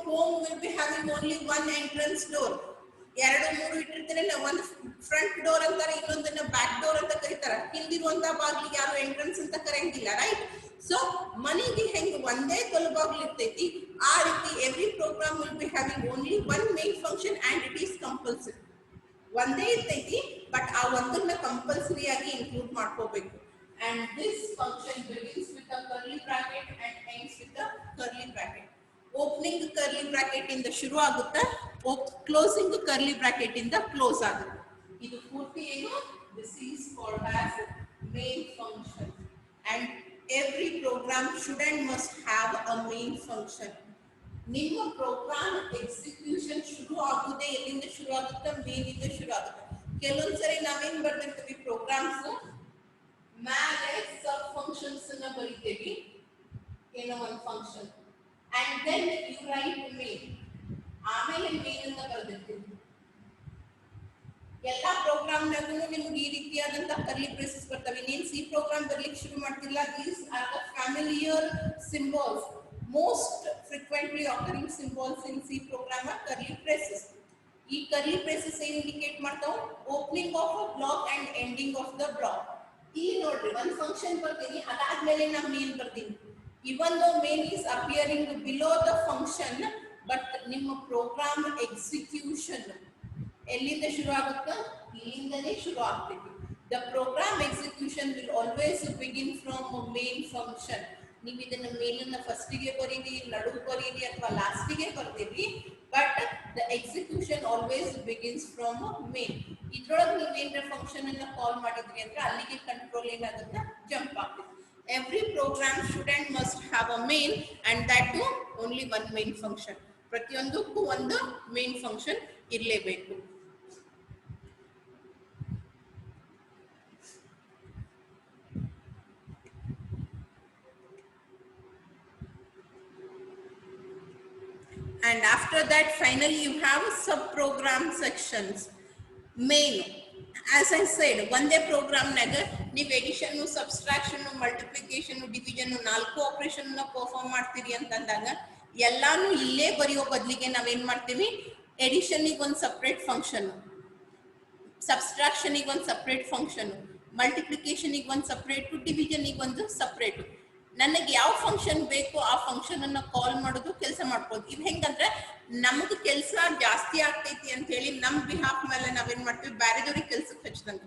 will be having only one entrance door. ಎರಡು ಮೂರು ಇಟ್ಟಿರ್ತಾರಲ್ಲ, ಒಂದು front door ಅಂತಾರೆ, ಇನ್ನೊಂದನ್ನ ಬ್ಯಾಕ್ ಡೋರ್ ಅಂತ ಕರೀತಾರೆ. ಹಿಂದಿರುವಂತ ಬಾಗಿಲಿಗೆ ಯಾರು ಎಂಟ್ರೆನ್ಸ್ ಅಂತ ಕರೆಯಂಗಿಲ್ಲ, ರೈಟ್? ಸೊ ಮನೆಗೆ ಹೆಂಗ್ ಒಂದೇ ತೊಲಬಾಗ್ಲು ಇರ್ತೈತಿ, ಆ ರೀತಿ every program will be having only one main function and it is compulsory. ಒಂದೇ ಇರ್ತೈತಿ, ಬಟ್ ಆ ಒಂದನ್ನ ಕಂಪಲ್ಸರಿ ಆಗಿ ಇನ್ಕ್ಲೂಡ್ ಮಾಡ್ಕೋಬೇಕು. And this function begins with a curly bracket and ends with a curly bracket. Opening curly bracket ಇಂದ ಶುರು ಆಗುತ್ತಾ, closing curly bracket ಇಂದ ಕ್ಲೋಸ್ ಆಗುತ್ತೆ. ಇದು ಪೂರ್ತಿ ಏನು? This is called as main function. And every program should and must have a main function. ನಿಮ್ಮ program execution ಶುರು ಆಗುದೇ ಎಲ್ಲಿಂದ ಶುರು ಆಗುತ್ತೆ? ಮೇನ್ ಇಂದ ಶುರು ಆಗುತ್ತೆ. ಕೆಲವೊಂದ್ಸರಿ ನಾವೇನ್ ಬರ್ದಿರ್ತೀವಿ, ಪ್ರೋಗ್ರಾಮ್ಸ್ ಮೇಲೆ ಸಬ್ ಫಂಕ್ಷನ್ಸ್ ಅನ್ನ ಬರೀತೀವಿ, ಏನೋ ಒಂದು function, and then you write main, ಆಮೇಲೆ ಮೇನ್ ಅನ್ನ ಬರ್ದಿರ್ತೀವಿ. ಎಲ್ಲಾ ಪ್ರೋಗ್ರಾಮ್ ನಾಗೂ ನಿಮ್ಗೆ ಈ ರೀತಿಯಾದಂತಹ ಕರ್ಲಿ ಬ್ರೇಸಸ್ ಬರ್ತವೆ. ಇನ್ನೇನು ಸಿ ಪ್ರೋಗ್ರಾಮ್ ಬರ್ಲಿಕ್ಕೆ ಶುರು ಮಾಡ್ತಿಲ್ಲ. These are the familiar symbols, most frequently occurring symbols in C program are curly braces. ಈ ಕರ್ಲಿ ಬ್ರೇಸಸ್ ಏನ್ ಇಂಡಿಕೇಟ್ ಮಾಡ್ತಾವ? Opening of a block and ending of the block. ಇಲ್ಲಿ ನೋಡ್ರಿ, ಒಂದು ಫಂಕ್ಷನ್ ಬರ್ತೀನಿ, ಅದಾದ್ಮೇಲೆ ನಾ ಮೇನ್ ಬರ್ತೀನಿ. Even though main is appearing below the function, but ನಿಮ್ಮ ಪ್ರೋಗ್ರಾಮ್ ಎಕ್ಸಿಕ್ಯೂಷನ್ ಎಲ್ಲಿಂದ ಶುರು ಆಗುತ್ತಾ? ಇಲ್ಲಿಂದನೇ ಶುರು ಆಗ್ತೈತಿ. The program execution will always begin from main function. ನೀವು ಇದನ್ನ ಮೇಲನ್ನ ಫಸ್ಟಿಗೆ ಬರೀರಿ, ನಡು ಬರೀರಿ ಅಥವಾ ಲಾಸ್ಟಿಗೆ ಬರ್ತೀರಿ, but the execution always begins from main. ಇದ್ರೊಳಗೆ ನೀವೇನ ಫಂಕ್ಷನ್ ಅನ್ನ ಕಾಲ್ ಮಾಡಿದ್ರಿ ಅಂದ್ರೆ ಅಲ್ಲಿಗೆ ಕಂಟ್ರೋಲ್ ಏನಾಗುತ್ತೆ? ಜಂಪ್ ಆಗ್ತೈತಿ. Every program should and must have a main and that too only one main function. ಪ್ರತಿಯೊಂದಕ್ಕೂ ಒಂದು ಮೇನ್ ಫಂಕ್ಷನ್ ಇರಲೇಬೇಕು. And after that, finally you have sub-program sections. Main, as I said, ಒಂದೇ ಪ್ರೋಗ್ರಾಮ್ನಾಗ ನೀವು addition, subtraction, multiplication, division 4 operation perform ಮಾಡ್ತೀರಿ ಅಂತಂದಾಗ ಎಲ್ಲಾನು ಇಲ್ಲೇ ಬರೆಯೋ ಬದಲಿಗೆ ನಾವೇನ್ ಮಾಡ್ತೀವಿ? ಎಡಿಷನ್ಗೆ ಒಂದು ಸಪ್ರೇಟ್ ಫಂಕ್ಷನ್, ಸಬ್ಸ್ಟ್ರಾಕ್ಷನ್ಗೆ ಒಂದು ಸಪ್ರೇಟ್ ಫಂಕ್ಷನ್, ಮಲ್ಟಿಪ್ಲಿಕೇಶನ್ಗೆ ಒಂದು ಸಪ್ರೇಟ್, ಡಿವಿಷನ್ಗೆ ಒಂದು ಸಪ್ರೇಟ್. ನನಗೆ ಯಾವ ಫಂಕ್ಷನ್ ಬೇಕು ಆ ಫಂಕ್ಷನ್ ಅನ್ನ ಕಾಲ್ ಮಾಡೋದು, ಕೆಲಸ ಮಾಡ್ಬೋದು. ಇದು ಹೆಂಗಂದ್ರೆ ನಮ್ಗೆ ಕೆಲಸ ಜಾಸ್ತಿ ಆಗ್ತೈತಿ ಅಂತ ಹೇಳಿ ನಮ್ ಬಿಹಾಫ್ ಮೇಲೆ ನಾವೇನ್ ಮಾಡ್ತೀವಿ? ಬೇರೆದವ್ರಿಗೆ ಕೆಲ್ಸಕ್ಕೆ ಹಚ್ಚಿದಂಗ,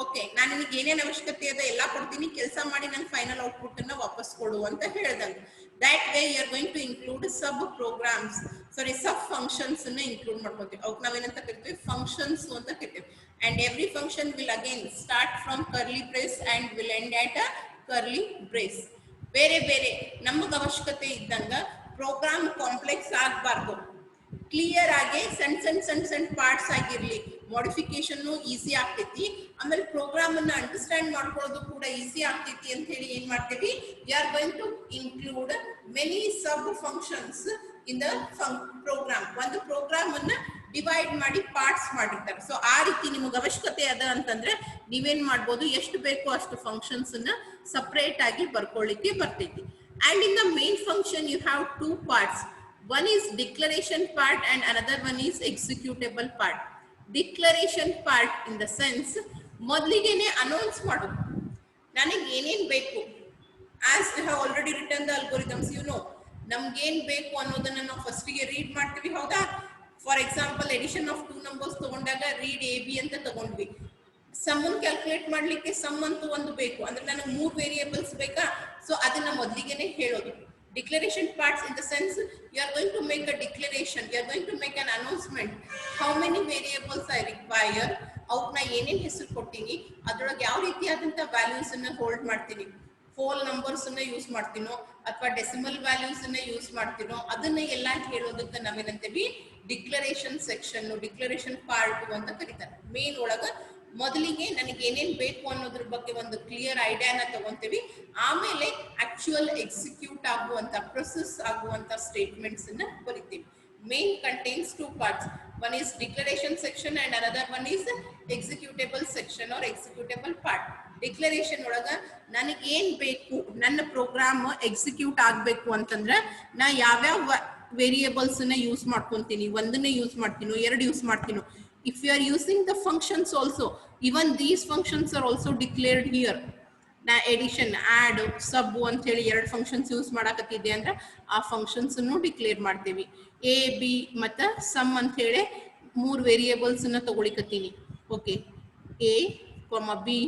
ಓಕೆ ನಾನು ನಿನಗೆ ಏನೇನು ಅವಶ್ಯಕತೆ ಇದೆ ಎಲ್ಲ ಕೊಡ್ತೀನಿ, ಕೆಲಸ ಮಾಡಿ ನಂಗೆ ಫೈನಲ್ ಔಟ್ಪುಟ್ ಅನ್ನ ವಾಪಸ್ ಕೊಡು ಅಂತ ಹೇಳ್ದಂಗೆ. that way you are going to include sub programs, sorry sub functions ಅನ್ನು include ಮಾಡ್ಕೊತೀವಿ. ಅವಕ್ಕೆ ನಾವೇನಂತ ಕರಿತೀವಿ? ಫಂಕ್ಷನ್ಸ್ ಅಂತ ಕರಿತೀವಿ. and every function will again start from curly brace and will end at a curly brace. ಬೇರೆ ಬೇರೆ ನಮಗೆ ಅವಶ್ಯಕತೆ ಇದ್ದಂಗ ಪ್ರೋಗ್ರಾಮ್ ಕಾಂಪ್ಲೆಕ್ಸ್ ಆಗಬಾರ್ದು, ಕ್ಲಿಯರ್ ಆಗಿ ಸಣ್ಣ ಪಾರ್ಟ್ಸ್ ಆಗಿರ್ಲಿ, ಮಾಡಿಫಿಕೇಶನ್ ಈಸಿ ಆಗ್ತೈತಿ. ಆಮೇಲೆ ಪ್ರೋಗ್ರಾಮ್ ಅನ್ನ ಅಂಡರ್ಸ್ಟ್ಯಾಂಡ್ ಮಾಡ್ಕೊಳ್ಳೋದು ಕೂಡ ಈಸಿ ಆಗ್ತೈತಿ ಅಂತ ಹೇಳಿ ಏನ್ ಮಾಡ್ತೀವಿ? We are going to include many sub functions in the program. ಒಂದು ಪ್ರೋಗ್ರಾಮ್ ಅನ್ನ ಡಿವೈಡ್ ಮಾಡಿ ಪಾರ್ಟ್ಸ್ ಮಾಡಿರ್ತಾರೆ. ಸೊ ಆ ರೀತಿ ನಿಮಗೆ ಅವಶ್ಯಕತೆ ಅದ ಅಂತಂದ್ರೆ ನೀವೇನ್ ಮಾಡ್ಬೋದು? ಎಷ್ಟು ಬೇಕೋ ಅಷ್ಟು ಫಂಕ್ಷನ್ಸ್ ಅನ್ನ ಸಪರೇಟ್ ಆಗಿ ಬರ್ಕೊಳ್ಳಿಕ್ಕೆ ಬರ್ತೈತಿ. And in the main function you have 2 parts. One is declaration part and another one is executable part. Declaration part in the sense ಮೊದಲಿಗೆನೆ ಅನೌನ್ಸ್ ಮಾಡೋದು, ನನಗೆ ಏನೇನು ಬೇಕು. as I have already written the algorithms, you know ನಮ್ಗೆ ಏನ್ ಬೇಕು ಅನ್ನೋದನ್ನ ನಾವು ಫಸ್ಟಿಗೆ ರೀಡ್ ಮಾಡ್ತೀವಿ, ಹೌದಾ? For example addition of 2 numbers ತಗೊಂಡಾಗ ರೀಡ್ ಎ ಬಿ ಅಂತ ತಗೊಂಡ್ವಿ. ಸಮ್ಮನ್ ಕ್ಯಾಲ್ಕುಲೇಟ್ ಮಾಡ್ಲಿಕ್ಕೆ ಸಮ್ ಅಂತೂ ಒಂದು ಬೇಕು, ಅಂದ್ರೆ ನನಗೆ 3 ವೇರಿಯೇಬಲ್ಸ್ ಬೇಕಾ, ಸೊ ಅದನ್ನ ಮೊದಲಿಗೆನೆ ಹೇಳೋದು. Declaration parts in the sense you are going to make a declaration, you are going to make an announcement, how many variables I require, ಅವನ್ನ ಏನೇನು ಹೆಸರು ಕೊಡ್ತೀನಿ, ಅದರೊಳಗೆ ಯಾವ ರೀತಿಯಾದಂಥ ವ್ಯಾಲ್ಯೂಸ್ ಅನ್ನ ಹೋಲ್ಡ್ ಮಾಡ್ತೀನಿ, ಹೋಲ್ ನಂಬರ್ಸ್ ಅನ್ನ ಯೂಸ್ ಮಾಡ್ತೀನೋ ಅಥವಾ ಡೆಸಿಮಲ್ ವ್ಯಾಲ್ಯೂಸ್ ಅನ್ನ ಯೂಸ್ ಮಾಡ್ತೀನೋ ಅದನ್ನ ಎಲ್ಲ ಹೇಳೋದಕ್ಕೆ ನಾವೇನಂತೀವಿ ಡಿಕ್ಲರೇಷನ್ ಸೆಕ್ಷನ್, ಡಿಕ್ಲರೇಷನ್ ಪಾರ್ಟ್ ಅಂತ ಕರೀತಾರೆ. ಮೇನ್ ಒಳಗ ಮೊದಲಿಗೆ ನನಗೆ ಏನೇನು ಬೇಕು ಅನ್ನೋದ್ರ ಬಗ್ಗೆ ಒಂದು ಕ್ಲಿಯರ್ ಐಡಿಯಾನ ತಗೊಂತೀವಿ, ಆಮೇಲೆ ಆಕ್ಚುಯಲ್ ಎಕ್ಸಿಕ್ಯೂಟ್ ಆಗುವಂತ ಪ್ರೊಸೆಸ್ ಆಗುವಂತ ಸ್ಟೇಟ್ಮೆಂಟ್ಸ್ ಅನ್ನ ಬರಿತೀವಿ. Main contains two parts. One is declaration section and another one is executable section or executable part. Declaration ಒಳಗ ನನಗೆ ಏನು ಬೇಕು, ನನ್ನ ಪ್ರೋಗ್ರಾಮ್ ಎಕ್ಸಿಕ್ಯೂಟ್ ಆಗಬೇಕು ಅಂತಂದ್ರೆ ನಾ ಯಾವ್ಯಾವ ವೇರಿಯೇಬಲ್ಸ್ ಅನ್ನ ಯೂಸ್ ಮಾಡ್ಕೊಂತೀನಿ, ಒಂದನ್ನೇ ಯೂಸ್ ಮಾಡ್ತೀನೋ ಎರಡು use ಮಾಡ್ತೀನೋ. If you are using the functions also, even these functions are also declared here. ನಾ ಎಡಿಷನ್, ಆಡ್, ಸಬ್ ಅಂತ ಹೇಳಿ ಎರಡು ಫಂಕ್ಷನ್ಸ್ ಯೂಸ್ ಮಾಡಕತ್ತಿದ್ದೆ ಅಂದ್ರೆ ಆ ಫಂಕ್ಷನ್ಸ್ ಅನ್ನು ಡಿಕ್ಲೇರ್ ಮಾಡ್ತೀವಿ. ಎ ಬಿ ಮತ್ತು ಸಮ್ ಅಂತ ಹೇಳಿ ಮೂರು ವೇರಿಯೇಬಲ್ಸ್ ಅನ್ನ ತಗೊಳಿಕತ್ತೀನಿ. Okay, A B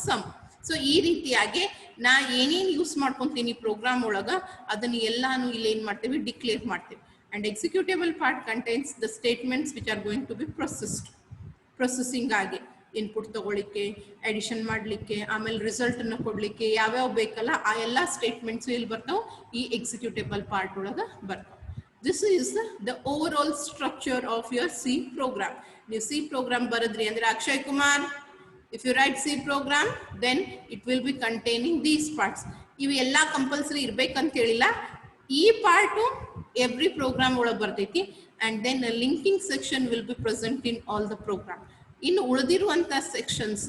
sum. So ಈ ರೀತಿಯಾಗಿ ನಾ ಏನೇನು ಯೂಸ್ ಮಾಡ್ಕೊಂತೀನಿ ಪ್ರೋಗ್ರಾಮ್ ಒಳಗ ಅದನ್ನ ಎಲ್ಲಾನು ಇಲ್ಲಿ ಏನ್ ಮಾಡ್ತೀವಿ ಡಿಕ್ಲೇರ್ ಮಾಡ್ತೀವಿ. And executable part contains the statements which are going to be processed. Processing ಆಗಿ ಇನ್ಪುಟ್ ತಗೊಳ್ಳಿಕ್ಕೆ, ಎಡಿಷನ್ ಮಾಡಲಿಕ್ಕೆ, ಆಮೇಲೆ ರಿಸಲ್ಟ್ ಅನ್ನು ಕೊಡ್ಲಿಕ್ಕೆ ಯಾವ್ಯಾವ ಬೇಕಲ್ಲ ಆ ಎಲ್ಲ ಸ್ಟೇಟ್ಮೆಂಟ್ಸ್ ಇಲ್ಲಿ ಬರ್ತಾವ, ಈ ಎಕ್ಸಿಕ್ಯೂಟೇಬಲ್ ಪಾರ್ಟ್ ಒಳಗ ಬರ್ತಾವ. This is the overall structure of your C program. ನೀವು ಸಿ ಪ್ರೋಗ್ರಾಮ್ ಬರದ್ರಿ ಅಂದ್ರೆ Akshay Kumar, if you write C program then it will be containing these parts. ಇವು ಎಲ್ಲ ಕಂಪಲ್ಸರಿ ಇರ್ಬೇಕಂತ ಹೇಳಿಲ್ಲ, ಈ ಪಾರ್ಟು ಎವ್ರಿ ಪ್ರೋಗ್ರಾಮ್ ಒಳಗೆ ಬರ್ತೈತಿ. And then linking section will be present in all the program. ಇನ್ನು ಉಳಿದಿರುವಂಥ sections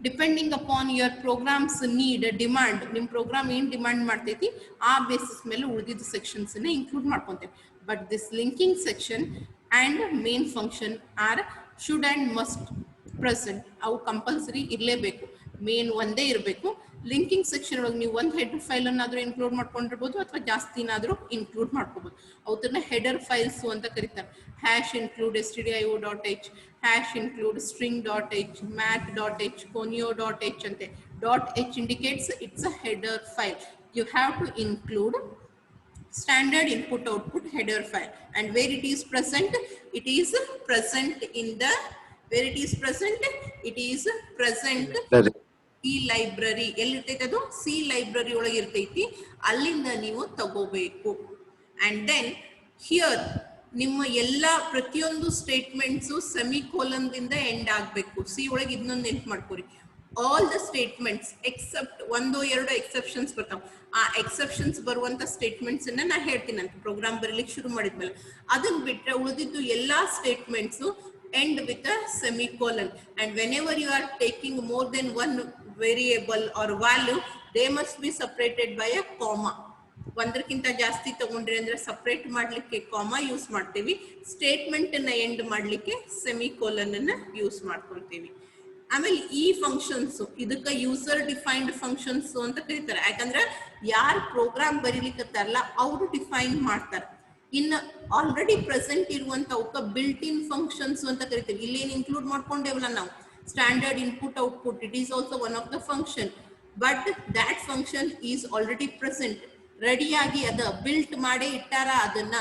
depending upon your programs need, demand, ನಿಮ್ಮ program ಏನು ಡಿಮಾಂಡ್ ಮಾಡ್ತೈತಿ ಆ ಬೇಸಿಸ್ ಮೇಲೆ ಉಳಿದಿದ್ದ ಸೆಕ್ಷನ್ಸನ್ನ ಇನ್ಕ್ಲೂಡ್ ಮಾಡ್ಕೊತೇವೆ. But this linking section and main function are should and must present. ಅವು ಕಂಪಲ್ಸರಿ ಇರಲೇಬೇಕು, ಮೇನ್ ಒಂದೇ ಇರಬೇಕು. ಲಿಂಕಿಂಗ್ ಸೆಕ್ಷನ್ ಒಳಗೆ ನೀವು ಒಂದು ಹೆಡರ್ ಫೈಲ್ ಅನ್ನಾದರೂ ಇನ್ಕ್ಲೂಡ್ ಮಾಡ್ಕೊಂಡಿರ್ಬೋದು ಅಥವಾ ಜಾಸ್ತಿನಾದರೂ ಇನ್ಕ್ಲೂಡ್ ಮಾಡ್ಕೋಬೋದು. ಅವನ್ನ ಹೆಡರ್ ಫೈಲ್ಸ್ ಅಂತ ಕರೀತಾರೆ. Hash include stdio.h, hash include string.h, math.h, conio.h ಅಂತೆ. .h indicates it's a header file. You have to include standard input output header file. And where it is present, it is present in the, where it is present, it is present C library. ಎಲ್ಲಿರ್ತೈತಿ ಅದು? C library ಒಳಗೆ ಇರ್ತೈತಿ, ಅಲ್ಲಿಂದ ನೀವು ತಗೋಬೇಕು. And then here ನಿಮ್ಮ ಎಲ್ಲ ಪ್ರತಿಯೊಂದು ಸ್ಟೇಟ್ಮೆಂಟ್ಸು ಸೆಮಿಕೋಲನ್ದಿಂದ ಎಂಡ್ ಆಗಬೇಕು. ಸಿ ಒಳಗೆ ಇದನ್ನೊಂದು ನೆನ್ಪು ಮಾಡ್ಕೊರಿ. ಆಲ್ ದ ಸ್ಟೇಟ್ಮೆಂಟ್ಸ್ ಎಕ್ಸೆಪ್ಟ್ ಒಂದೋ ಎರಡೋ ಎಕ್ಸೆಪ್ಷನ್ಸ್ ಬರ್ತಾವ. ಆ ಎಕ್ಸೆಪ್ಷನ್ಸ್ ಬರುವಂತ ಸ್ಟೇಟ್ಮೆಂಟ್ಸ್ ಅನ್ನ ನಾ ಹೇಳ್ತೀನಿ ಅಂತ ಪ್ರೋಗ್ರಾಮ್ ಬರೀಲಿಕ್ಕೆ ಶುರು ಮಾಡಿದ್ಮೇಲೆ. ಅದನ್ನ ಬಿಟ್ರೆ ಉಳಿದಿದ್ದು ಎಲ್ಲಾ statements end with a semicolon. And whenever you are taking more than one variable or value, they must be separated by a comma. ಒಂದಕ್ಕಿಂತ ಜಾಸ್ತಿ ತಗೊಂಡ್ರಿ ಅಂದ್ರೆ ಸಪರೇಟ್ ಮಾಡ್ಲಿಕ್ಕೆ ಕಾಮಾ ಯೂಸ್ ಮಾಡ್ತೀವಿ. ಸ್ಟೇಟ್ಮೆಂಟ್ ಅನ್ನ ಎಂಡ್ ಮಾಡ್ಲಿಕ್ಕೆ ಸೆಮಿಕೋಲನ್ ಅನ್ನ ಯೂಸ್ ಮಾಡ್ಕೊಳ್ತೀವಿ. ಆಮೇಲೆ ಈ ಫಂಕ್ಷನ್ಸ್ ಇದಕ್ಕೆ ಯೂಸರ್ ಡಿಫೈನ್ಡ್ ಫಂಕ್ಷನ್ಸ್ ಅಂತ ಕರೀತಾರೆ. ಯಾಕಂದ್ರೆ ಯಾರು ಪ್ರೋಗ್ರಾಮ್ ಬರೀಲಿಕ್ಕತ್ತಾರಲ್ಲ ಅವರು ಡಿಫೈನ್ ಮಾಡ್ತಾರೆ. ಇನ್ನು ಆಲ್ರೆಡಿ ಪ್ರೆಸೆಂಟ್ ಇರುವಂತವಕ್ಕ ಬಿಲ್ಟ್ ಇನ್ ಫಂಕ್ಷನ್ಸ್ ಅಂತ ಕರಿತೀವಿ. ಇಲ್ಲೇನು ಇನ್ಕ್ಲೂಡ್ ಮಾಡ್ಕೊಂಡೇವಲ್ಲ ನಾವು standard input output, it is also one of the function. But that function is already present, ರೆಡಿಯಾಗಿ ಅದ ಬಿಲ್ಟ್ ಮಾಡೇ ಇಟ್ಟಾರ ಅದನ್ನ.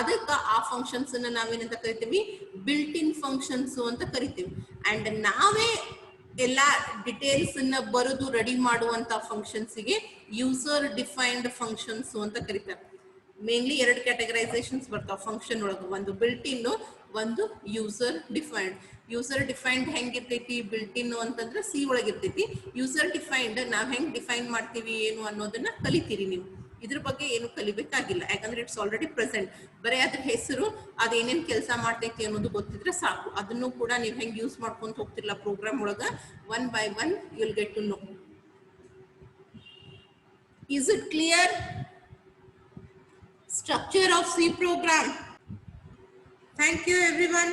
ಅದಕ್ಕೆ ಆ ಫಂಕ್ಷನ್ಸ್ ಅನ್ನ ನಾವೇನಂತ ಕರಿತೀವಿ? ಬಿಲ್ಟ್ ಇನ್ ಫಂಕ್ಷನ್ಸ್ ಅಂತ ಕರಿತೀವಿ. ಅಂಡ್ ನಾವೇ ಎಲ್ಲ ಡಿಟೇಲ್ಸ್ ಅನ್ನ ಬರೆದು ರೆಡಿ ಮಾಡುವಂತ ಫಂಕ್ಷನ್ಸ್ಗೆ ಯೂಸರ್ ಡಿಫೈನ್ಡ್ ಫಂಕ್ಷನ್ಸ್ ಅಂತ ಕರೀತಾರೆ. ಮೇನ್ಲಿ ಎರಡು ಕ್ಯಾಟಗರೈಸೇಷನ್ಸ್ ಬರ್ತಾವ ಫಂಕ್ಷನ್ ಒಳಗೆ, ಒಂದು ಬಿಲ್ಟ್ ಇನ್, ಒಂದು ಯೂಸರ್ ಡಿಫೈನ್ಡ್. ಯೂಸರ್ ಡಿಫೈನ್ಡ್ ಹೆಂಗಿರ್ತೈತಿ ಬಿಲ್ಟ್ ಇನ್ ಅಂತಂದ್ರೆ ಸಿ ಒಳಗಿರ್ತೈತಿ. ಯೂಸರ್ ಡಿಫೈನ್ಡ್ ನಾವ್ ಹೆಂಗ್ ಡಿಫೈನ್ ಮಾಡ್ತೀವಿ ಏನು ಅನ್ನೋದನ್ನ ಕಲಿತೀರಿ ನೀವು. ಇದ್ರ ಬಗ್ಗೆ ಏನು ಕಲಿಬೇಕಾಗಿಲ್ಲ, ಯಾಕಂದ್ರೆ ಇಟ್ಸ್ ಆಲ್ರೆಡಿ ಪ್ರೆಸೆಂಟ್. ಬರೀ ಅದ್ರ ಹೆಸರು ಅದೇನೇನ್ ಕೆಲಸ ಮಾಡ್ತೈತಿ ಅನ್ನೋದು ಗೊತ್ತಿದ್ರೆ ಸಾಕು. ಅದನ್ನು ಕೂಡ ನೀವು ಹೆಂಗ್ ಯೂಸ್ ಮಾಡ್ಕೊಂತ ಹೋಗ್ತಿರ್ಲ ಪ್ರೋಗ್ರಾಮ್ ಒಳಗ, one by one you will get to know. Is it clear? Structure of C program. Thank you everyone.